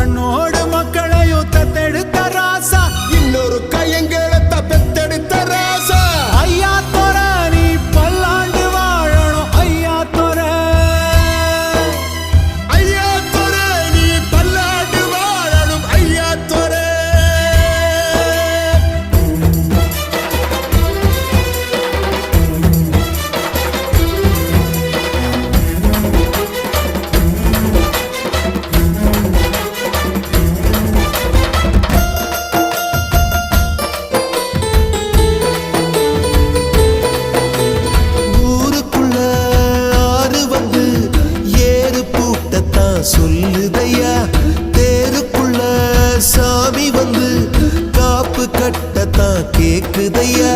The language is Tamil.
மண்ணோடு மக்களையும் தத்தெடுத்த ராசா இன்னொரு கையங்கள பெத்தெடுத்த ராசா ஐயா தொர நீ பல்லாண்டு வாழணும் ஐயா தொர ஐயா தொர நீ பல்லாண்டு வாழணும் ஐயா தொர சொல்லுதையா தேருக்குள்ள சாமி வந்து காப்பு கட்டத்தான் கேக்குதையா